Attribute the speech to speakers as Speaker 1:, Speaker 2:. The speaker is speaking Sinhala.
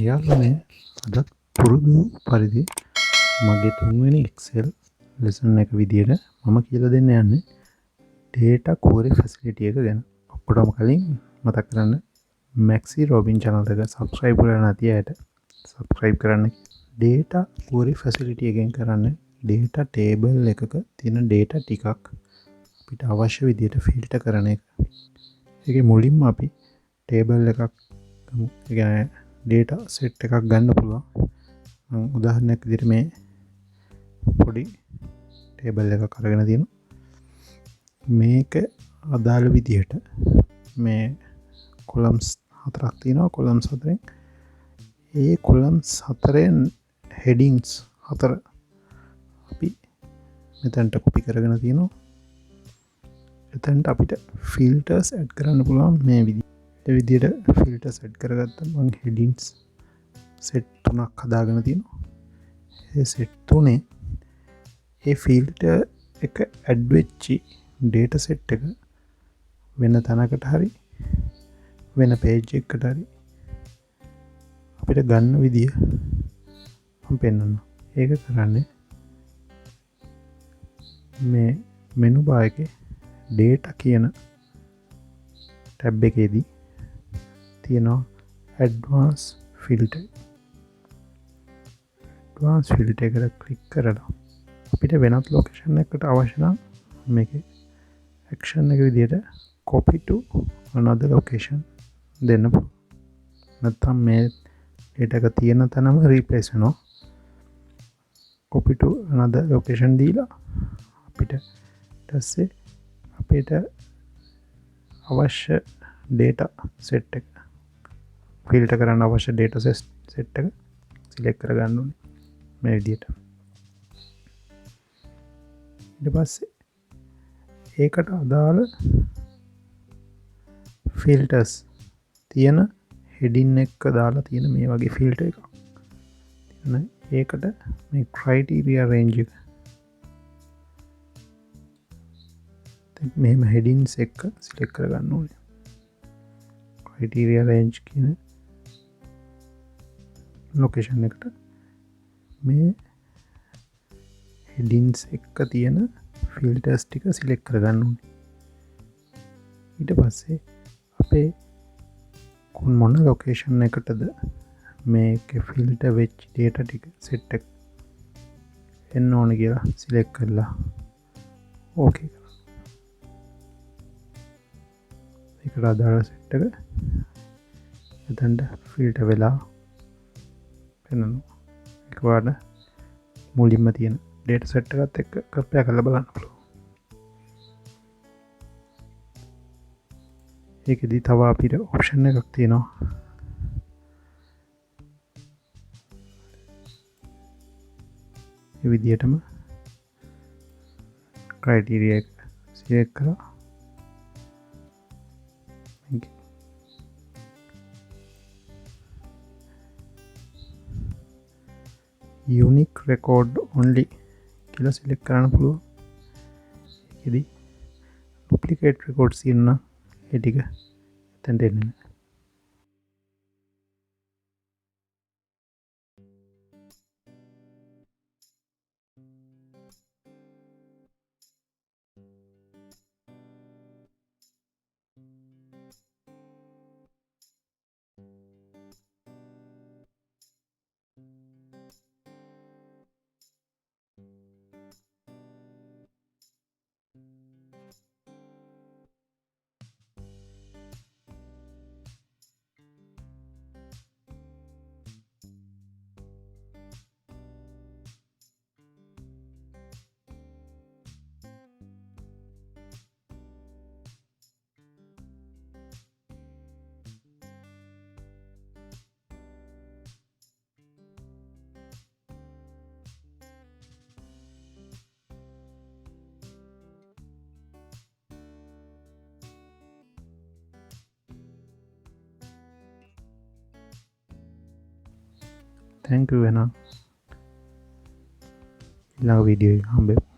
Speaker 1: යාළුවනේ අද පුරුදු පරිදි මගේ තුන්වෙනි Excel lesson එක විදියට මම කියලා දෙන්න යන්නේ data query facility එක ගැන. ඔක්කොටම කලින් මතක් කරන්න MaxiRobin channel එක subscribe කරලා නැති අයට subscribe කරන්න. data query facility එකෙන් කරන්නේ data table එකක තියෙන data ටිකක් අපිට අවශ්‍ය විදියට filter කරන එක. ඒකේ මුලින්ම අපි table එකක් ගමු. ඒ කියන්නේ data set එකක් ගන්න පුළුවන්. මම උදාහරණයක් විදිහට මේ පොඩි table එකක් අරගෙන තියෙනවා. මේක අදාළ විදිහට මේ columns හතරක් තියෙනවා. columns හතරෙන් ඒ columns හතරෙන් headings හතර අපි මෙතනට copy කරගෙන තියෙනවා. එතනට අපිට filters add කරන්න පුළුවන් මේ විදිහට. ඒ විදිහට filters add කරගත්තම මම headings set 3ක් හදාගෙන තියෙනවා. ඒ set 3 ඒ filter එක add වෙච්චි data set එක වෙන තැනකට හරි වෙන page එකකට හරි අපිට ගන්න විදිය මම පෙන්නනවා. ඒක කරන්නේ මේ menu bar එකේ data කියන tab එකේදී තියෙනවා advanced filter. advanced filter එකට click කරලා අපිට වෙනත් location එකකට අවශ්‍ය නම් මේකේ action එක විදිහට copy to another location දෙන්න පුළුවන්. නැත්නම් මේ data එක තියෙන තැනම replace වෙනවා. copy to another location දීලා අපිට ඊටසේ අපිට අවශ්‍ය data set එක filter කරන්න අවශ්‍ය data set එක select කරගන්න ඕනේ මේ විදිහට. ඊට පස්සේ ඒකට අදාළ filters තියෙන heading එක දාලා තියෙන මේ වගේ filter එකක් තියෙන. ඒකට මේ criteria range එක මෙහෙම headings එක select කරගන්න ඕනේ. criteria range කියන location එකට මේ headings එක තියෙන filters ටික select කරගන්න ඕනේ. ඊට පස්සේ අපේ මොන location එකටද මේක filter වෙච්ච data ටික set එක එන්න ඕනේ කියලා select කරලා okay කරනවා. ඒකට අදාළ set එක එතනට filter වෙලා පෙන්නනවා. ඒක වඩා මුලින්ම තියෙන data set එකත් එක්ක compare කරලා බලන්න පුළුවන්. ඒකෙදි තව අපිට option එකක් තියෙනවා. මේ විදිහටම criteria එක select කරලා unique record only කියලා select කරන්න පුළුවන්. ඒකෙදි duplicate records තියෙනවා. ඒ ටික එතනට එන්නේ නැහැ. Thank you, Anna. ඊළඟ වීඩියෝ එක හම්බෙමු.